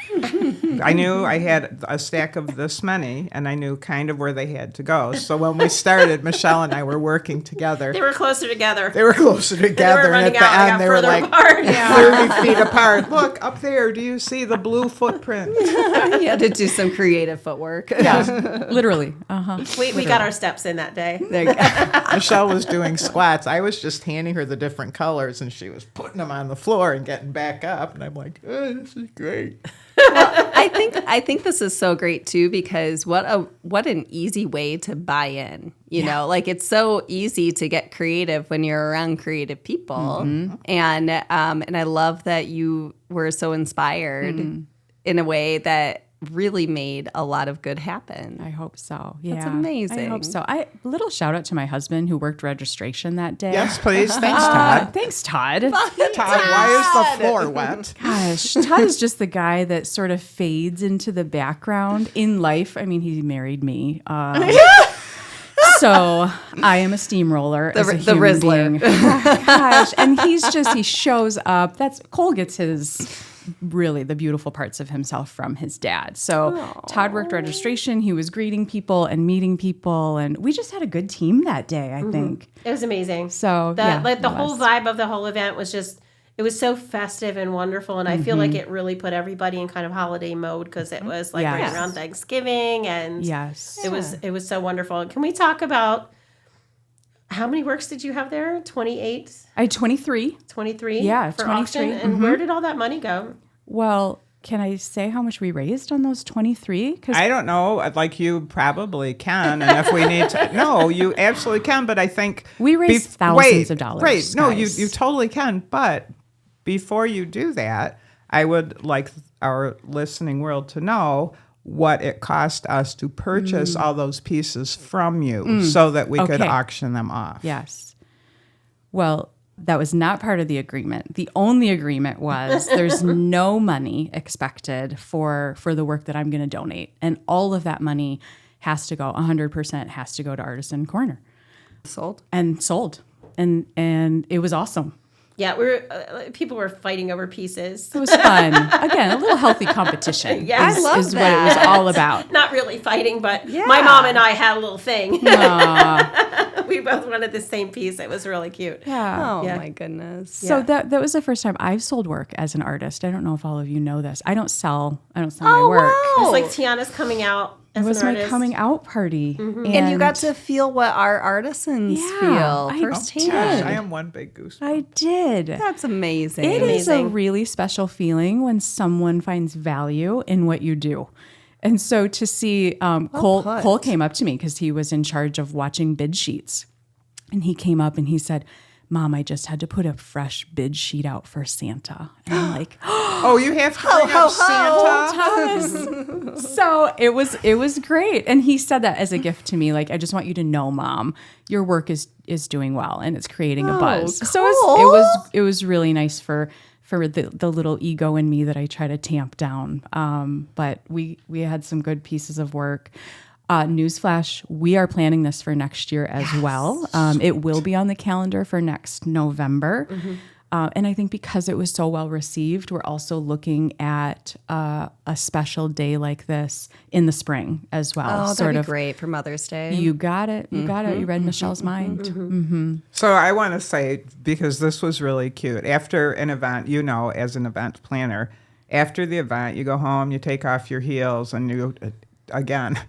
I knew I had a stack of this many, and I knew kind of where they had to go. So when we started, Michelle and I were working together. They were closer together. They were closer together, and at running the out, they end, got they were further like apart. 30 feet apart. Look, up there, do you see the blue footprint? You had to do some creative footwork. Yeah, literally. We got our steps in that day. There you go. Michelle was doing squats. I was just handing her the different colors, and she was putting them on the floor and getting back up. And I'm like, oh, this is great. I think this is so great too, because what an easy way to buy in. You know, like it's so easy to get creative when you're around creative people, and I love that you were so inspired in a way that really made a lot of good happen. I hope so. Yeah, That's amazing. I hope so. Little shout out to my husband who worked registration that day. Yes, please. Thanks, Todd. Thanks, Todd. Todd, why is the floor wet? Gosh, Todd is just the guy that sort of fades into the background in life. I mean, he married me. So I am a steamroller. The as a the human Rizzler. being. Gosh, and he shows up. Cole gets his really the beautiful parts of himself from his dad. So Todd worked registration. He was greeting people and meeting people, and we just had a good team that day, I think. It was amazing. So the whole vibe of the whole event was just, it was so festive and wonderful. And I feel like it really put everybody in kind of holiday mode because it was like right Yes. around Thanksgiving. And Yes. it was so wonderful. Can we talk about how many works did you have there? 28? I had 23. 23? Yeah, for 23. auction? And where did all that money go? Well, can I say how much we raised on those 23? Because I don't know. Like you probably can, and if we need to, no, you absolutely can. But I think We raised thousands of dollars, Right? No, guys. you totally can. But before you do that, I would like our listening world to know what it cost us to purchase all those pieces from you, so that we could Okay. auction them off. yes. Well, that was not part of the agreement. The only agreement was there's no money expected for the work that I'm going to donate. And all of that money has to go, 100% has to go to Artisan Corner. Sold. And sold. And it was awesome. Yeah, people were fighting over pieces. It was fun. Again, a little healthy competition. Yes. is, I love is what it was all about. Not really fighting, but my mom and I had a little thing. We both wanted the same piece. It was really cute. Yeah. Oh Yeah. my goodness. So that was the first time I've sold work as an artist. I don't know if all of you know this. I don't sell my Oh, work. wow. It's like Tiana's coming out It as was an my artist. coming out party. And you got to feel what our artisans Yeah, feel I firsthand. did. I am one big goose. I did. That's amazing. It is a Amazing. really special feeling when someone finds value in what you do. And so to see Cole came up to me because he was in charge of watching bid sheets. And he came up and he said, Mom, I just had to put a fresh bid sheet out for Santa. And I'm like, Oh, you have to bring up Santa. Thomas. So it was great. And he said that as a gift to me. Like, I just want you to know, Mom, your work is doing well and it's creating a buzz. So it was really nice for the little ego in me that I try to tamp down. But we had some good pieces of work. Newsflash, we are planning this for next year as well. It will be on the calendar for next November. And I think because it was so well received, we're also looking at a special day like this in the spring as well. Oh, that'd be great for Mother's Day. You got it. You got it. You read Michelle's mind. So I want to say, because this was really cute, after an event, as an event planner, after the event, you go home, you take off your heels, and you, again,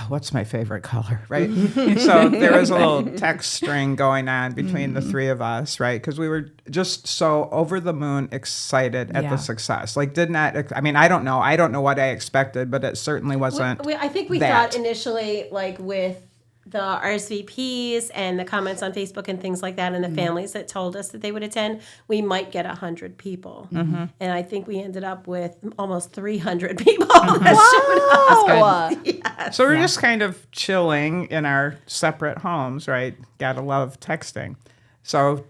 what's my favorite color, right? So there was a little text string going on between the three of us, right? Because we were just so over the moon excited at the success. Like, I don't know what I expected, but it certainly wasn't. I think we that. thought initially, like with the RSVPs and the comments on Facebook and things like that, and the families that told us that they would attend, we might get 100 people. And I think we ended up with almost 300 people that showed up. Yes. So we're just kind of chilling in our separate homes, right? Gotta love texting. So,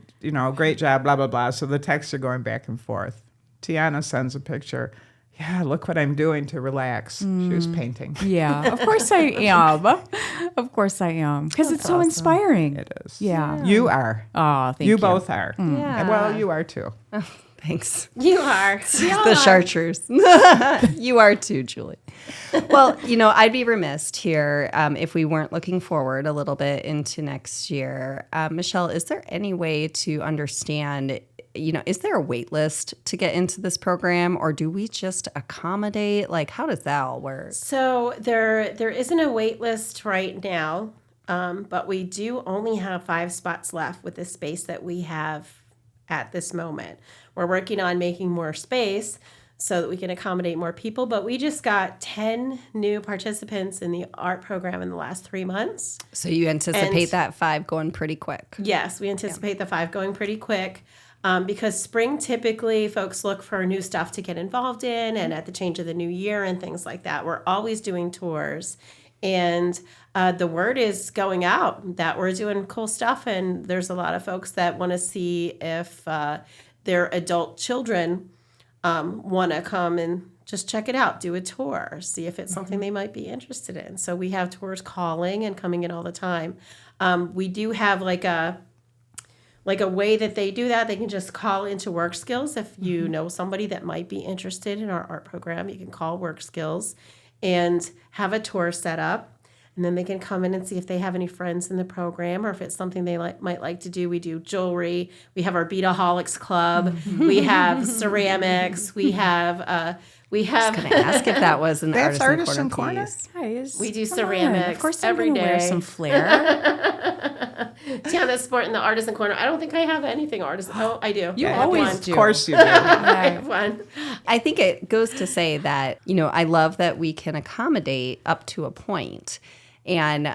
great job, blah, blah, blah. So the texts are going back and forth. Tiana sends a picture. Yeah, look what I'm doing to relax. She was painting. Yeah, of course I am. Of course I am. Because it's so inspiring. It is. Yeah. You are. Oh, thank you. You both are. Yeah. Well, you are too. Thanks. You are. The Chartreuse. You are too, Julie. Well, I'd be remiss here if we weren't looking forward a little bit into next year. Michelle, is there any way to understand, is there a wait list to get into this program, or do we just accommodate? Like, how does that all work? So there isn't a wait list right now, but we do only have 5 spots left with the space that we have at this moment. We're working on making more space so that we can accommodate more people, but we just got 10 new participants in the art program in the last 3 months. So you anticipate that 5 going pretty quick? Yes, we anticipate the 5 going pretty quick. Because spring, typically, folks look for new stuff to get involved in, and at the change of the new year and things like that. We're always doing tours, and the word is going out that we're doing cool stuff, and there's a lot of folks that want to see if their adult children want to come and just check it out, do a tour, see if it's something they might be interested in. So we have tours calling and coming in all the time. We do have like a way that they do that. They can just call into Work Skills. If you know somebody that might be interested in our art program, you can call Work Skills and have a tour set up. And then they can come in and see if they have any friends in the program, or if it's something they might like to do. We do jewelry. We have our Beataholics Club. We have ceramics. We have. I was going to ask if that was an That's Artisan Corner piece. Guys, We do come ceramics on. Of course, every I'm gonna wear day. some flair. Tiana's sporting the Artisan Corner. I don't think I have anything artisan. Oh, I do. You I have always one. do. Of course you do. I have one. I think it goes to say that, I love that we can accommodate up to a point. And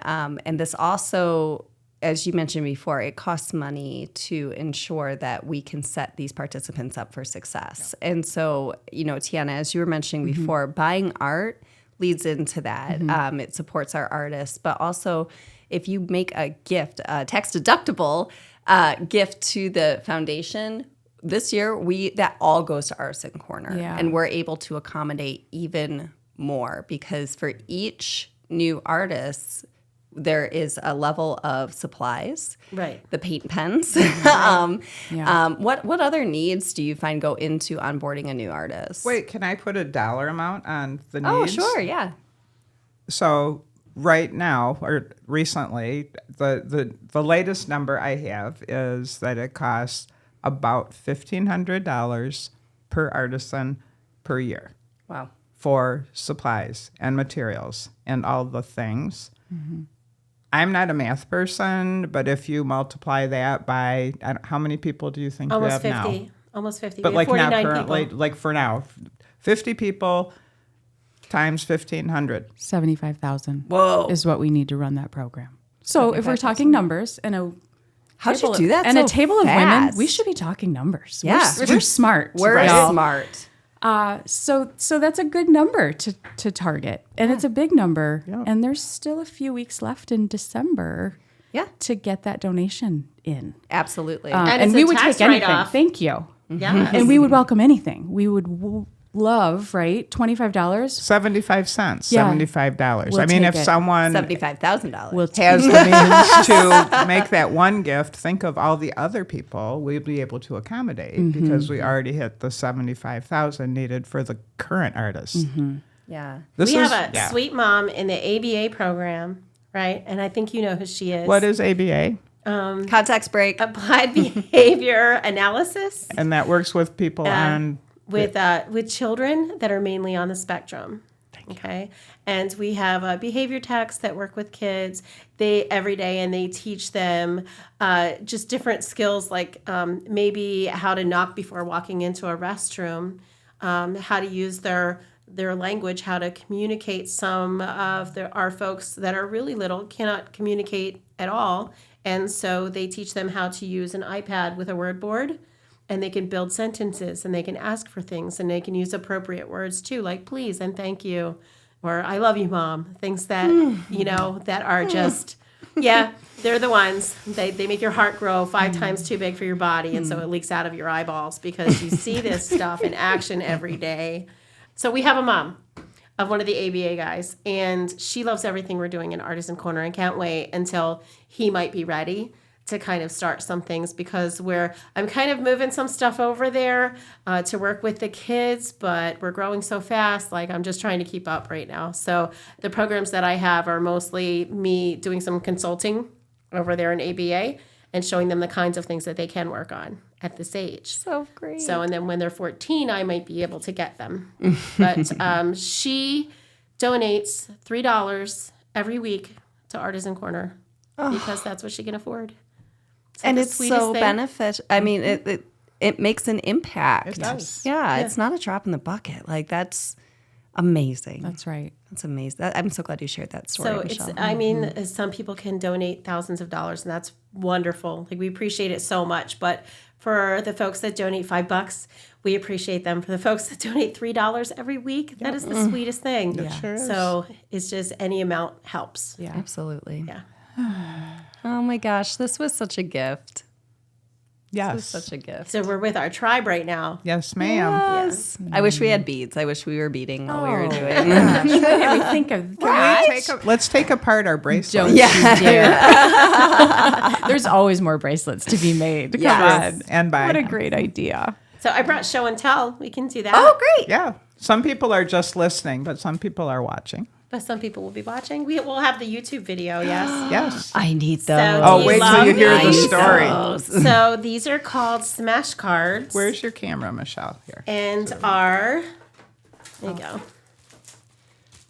this also, as you mentioned before, it costs money to ensure that we can set these participants up for success. Yeah. And so, Tiana, as you were mentioning before, buying art leads into that. It supports our artists, but also if you make a gift, a tax-deductible gift to the foundation, this year that all goes to Artisan Corner. Yeah. And we're able to accommodate even more because for each new artists, there is a level of supplies, Right. the paint pens. What other needs do you find go into onboarding a new artist? Wait, can I put a dollar amount on the needs? Oh, sure, yeah. So right now, or recently, the latest number I have is that it costs about $1,500 per artisan per year. Wow. For supplies and materials and all the things. I'm not a math person, but if you multiply that by, how many people do you think Almost you have 50. now? Almost 50. But We have like not 49 currently, people. like for now, 50 people times 1,500. 75,000. Whoa. Is what we need to run that program. So if we're talking numbers and How'd you do that and so a table of fast? women, we should be talking numbers. Yeah. We're smart. We're y'all. smart. So that's a good number to target, and it's a big number. Yeah. And there's still a few weeks left in December. Yeah. To get that donation in, Absolutely. And and it's we a would tax take anything. write-off. Thank you. Yeah. And we would welcome anything. We would love, right? $25. 75 cents, Yeah. $75. We'll I mean, take if it. someone $75,000. We'll has the means to make that one gift, think of all the other people we'll be able to accommodate because we already hit the 75,000 needed for the current artist. yeah. This We is, have a sweet mom in the ABA program, right? And I think you know who she is. What is ABA? Context break. Applied Behavior Analysis And that works with people on with children that are mainly on the spectrum. Okay. And we have behavior techs that work with kids every day, and they teach them just different skills, like maybe how to knock before walking into a restroom, how to use their language, how to communicate. Some of our folks that are really little cannot communicate at all. And so they teach them how to use an iPad with a word board, and they can build sentences, and they can ask for things, and they can use appropriate words too, like please and thank you, or I love you, Mom. Things that, that are just, they're the ones. They make your heart grow 5 times too big for your body, and so it leaks out of your eyeballs because you see this stuff in action every day. So we have a mom of one of the ABA guys, and she loves everything we're doing in Artisan Corner and can't wait until he might be ready to kind of start some things, because I'm kind of moving some stuff over there to work with the kids, but we're growing so fast, like I'm just trying to keep up right now. So the programs that I have are mostly me doing some consulting over there in ABA and showing them the kinds of things that they can work on at this age. So great. So, and then when they're 14, I might be able to get them. But she donates $3 every week to Artisan Corner because that's what she can afford. And it's so beneficial. I mean, it makes an impact. It does. Yeah, it's not a drop in the bucket. Like, that's amazing. That's right. That's amazing. I'm so glad you shared that story, So Michelle. some people can donate thousands of dollars, and that's wonderful. Like, we appreciate it so much. But for the folks that donate $5, we appreciate them. For the folks that donate $3 every week, that is the sweetest thing. It sure is. So it's just any amount helps. Yeah. Absolutely. Yeah. Oh my gosh, this was such a gift. Yes. This was such a gift. So we're with our tribe right now. Yes, ma'am. Yes. I wish we had beads. I wish we were beading while we were doing What did we think of Let's take apart our bracelets. Don't you dare. There's always more bracelets to be made. Come Yes. on. And by What a great idea. So I brought show and tell. We can do that. Oh, great. Yeah. Some people are just listening, but some people are watching. But some people will be watching. We'll have the YouTube video, yes. Yes. I need So those. Oh, do wait till love you hear the these? story. So these are called smash cards. Where's your camera, Michelle? Here. And there you go.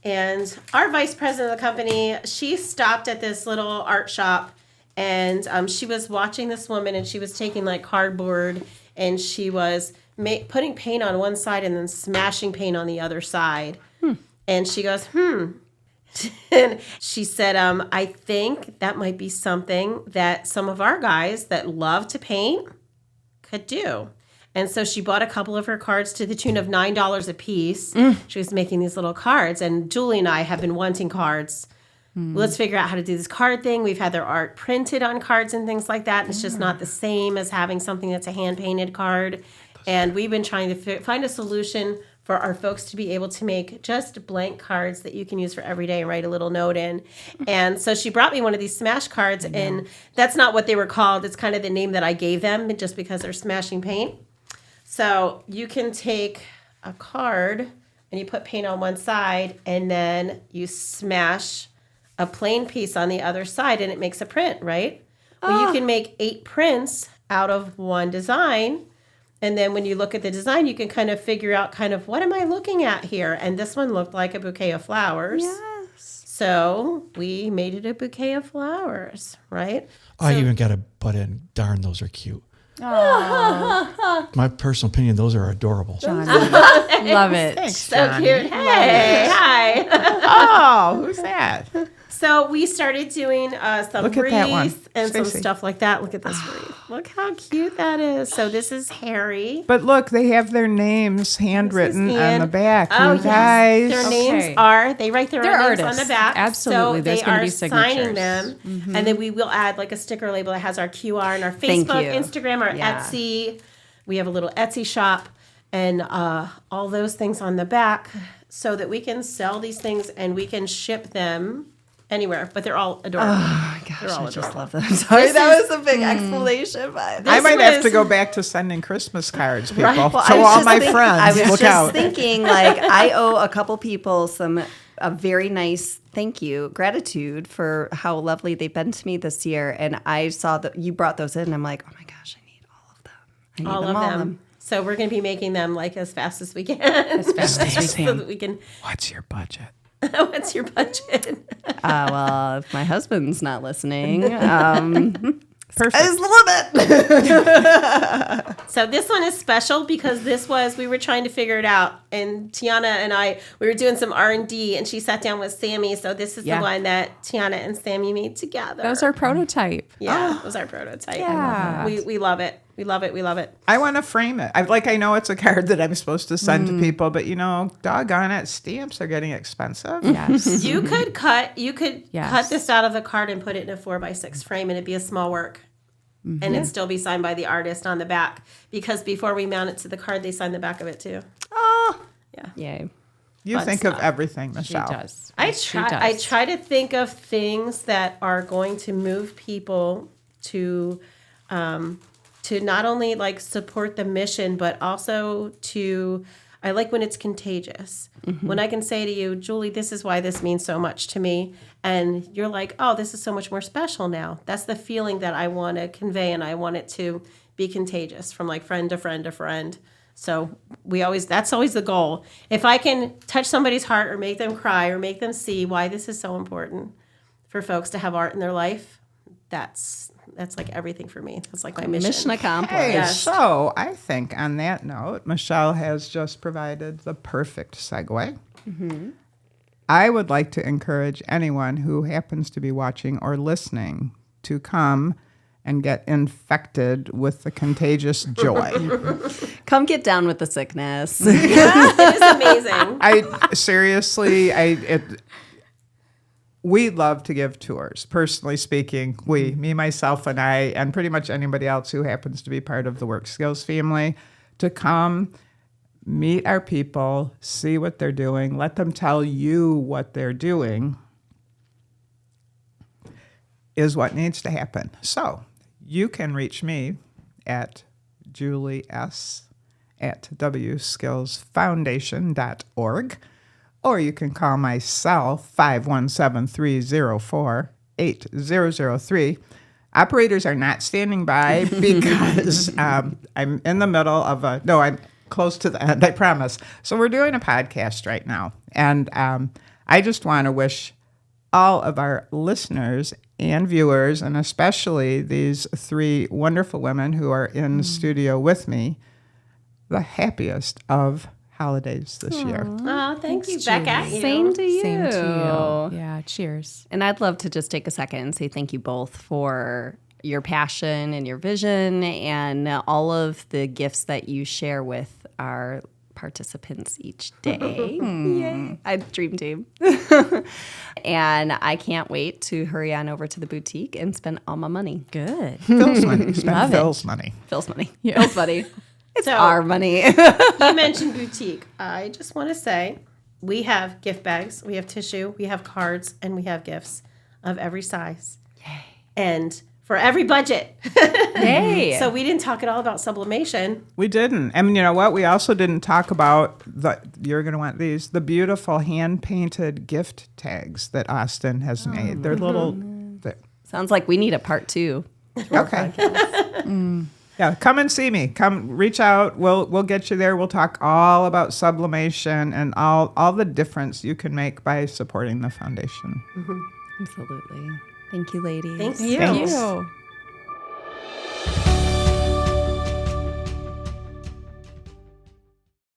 And our vice president of the company, she stopped at this little art shop, and she was watching this woman, and she was taking like cardboard, and she was putting paint on one side and then smashing paint on the other side. And she goes, And she said, I think that might be something that some of our guys that love to paint could do. And so she bought a couple of her cards to the tune of $9 a piece. She was making these little cards. And Julie and I have been wanting cards. Let's figure out how to do this card thing. We've had their art printed on cards and things like that. It's just not the same as having something that's a hand-painted card. And we've been trying to find a solution for our folks to be able to make just blank cards that you can use for every day and write a little note in. And so she brought me one of these smash cards, and that's not what they were called. It's kind of the name that I gave them just because they're smashing paint. So you can take a card and you put paint on one side, and then you smash a plain piece on the other side, and it makes a print, right? Well, you can make 8 prints out of one design. And then when you look at the design, you can kind of figure out kind of, what am I looking at here? And this one looked like a bouquet of flowers. Yes. So we made it a bouquet of flowers, right? I even got to butt in. Darn, those are cute. My personal opinion, those are adorable. Love it. Thanks, So Johnny. cute. Hey, hi. Oh, who's that? So we started doing some Look at that one. wreaths and some Stacey. stuff like that. Look at this wreath. Look how cute that is. So this is Harry. But look, they have their names handwritten on the back. Oh, You guys. Their names Okay. they write their They're own names on artists. the back. Absolutely. So There's they gonna are be signing signatures. them. And then we will add like a sticker label that has our QR and our Thank Facebook, you. Instagram, our Yeah. Etsy. We have a little Etsy shop and all those things on the back so that we can sell these things and we can ship them anywhere. But they're all adorable. Oh my gosh, They're all I just adorable. love them. Sorry, that was a big explanation. But I might have to was- go back to sending Christmas cards, people. Right. Well, So I was all just my think- friends, I was look just out. thinking, like, I owe a couple people a very nice thank you, gratitude for how lovely they've been to me this year. And I saw that you brought those in. And I'm like, oh my gosh, I need all of them. I need All them of all. them. So we're going to be making them like as fast as we can. As fast as we So can. that we can. What's your budget? What's your budget? Well, if my husband's not listening, Perfect. is the limit. So this one is special because we were trying to figure it out, and Tiana and we were doing some R&D, and she sat down with Sammy. So this is the one that Tiana and Sammy made together. That was our prototype. Yeah, it was our prototype. Yeah. We love it. We love it. We love it. I want to frame it. I know it's a card that I'm supposed to send to people, but doggone it, stamps are getting expensive. Yes. You could cut Yes. this out of the card and put it in a 4x6 frame, and it'd be a small work. And it'd still be signed by the artist on the back, because before we mount it to the card, they sign the back of it too. Oh, Yay. you But think of everything, She Michelle. does. I She try. does. I try to think of things that are going to move people to not only like support the mission, but also to. I like when it's contagious. When I can say to you, Julie, this is why this means so much to me, and you're like, oh, this is so much more special now. That's the feeling that I want to convey, and I want it to be contagious from like friend to friend to friend. So that's always the goal. If I can touch somebody's heart or make them cry or make them see why this is so important for folks to have art in their life, that's like everything for me. That's like my mission. Mission accomplished. Hey, Yes. so I think on that note, Michelle has just provided the perfect segue. I would like to encourage anyone who happens to be watching or listening to come and get infected with the contagious joy. Come get down with the sickness. It is amazing. We love to give tours. Personally speaking, me, myself, and I, and pretty much anybody else who happens to be part of the Work Skills family, to come meet our people, see what they're doing, let them tell you what they're doing is what needs to happen. So you can reach me at julies@wskillsfoundation.org. Or you can call my cell, 517-304-8003. Operators are not standing by because I'm in the middle of I'm close to the end, I promise. So we're doing a podcast right now. And I just want to wish all of our listeners and viewers, and especially these three wonderful women who are in the studio with me, the happiest of holidays this year. Oh, thank you. Back at you. Same to you. Same to you. Yeah, cheers. And I'd love to just take a second and say thank you both for your passion and your vision and all of the gifts that you share with our participants each day. Yay. I dream team. And I can't wait to hurry on over to the boutique and spend all my money. Good. Phil's money. Spend Love it. Phil's money. Phil's money. Yeah. Phil's money. It's So- our money. You mentioned boutique. I just want to say we have gift bags, we have tissue, we have cards, and we have gifts of every size. Yay. And for every budget. Yay. So we didn't talk at all about sublimation. We didn't. And you know what? We also didn't talk about you're going to want these, the beautiful hand-painted gift tags that Austin has made. They're little. Sounds like we need a part 2. Okay. Yeah, come and see me. Come, reach out. We'll get you there. We'll talk all about sublimation and all the difference you can make by supporting the foundation. Absolutely. Thank you, ladies. Thanks. Thank Thanks. you.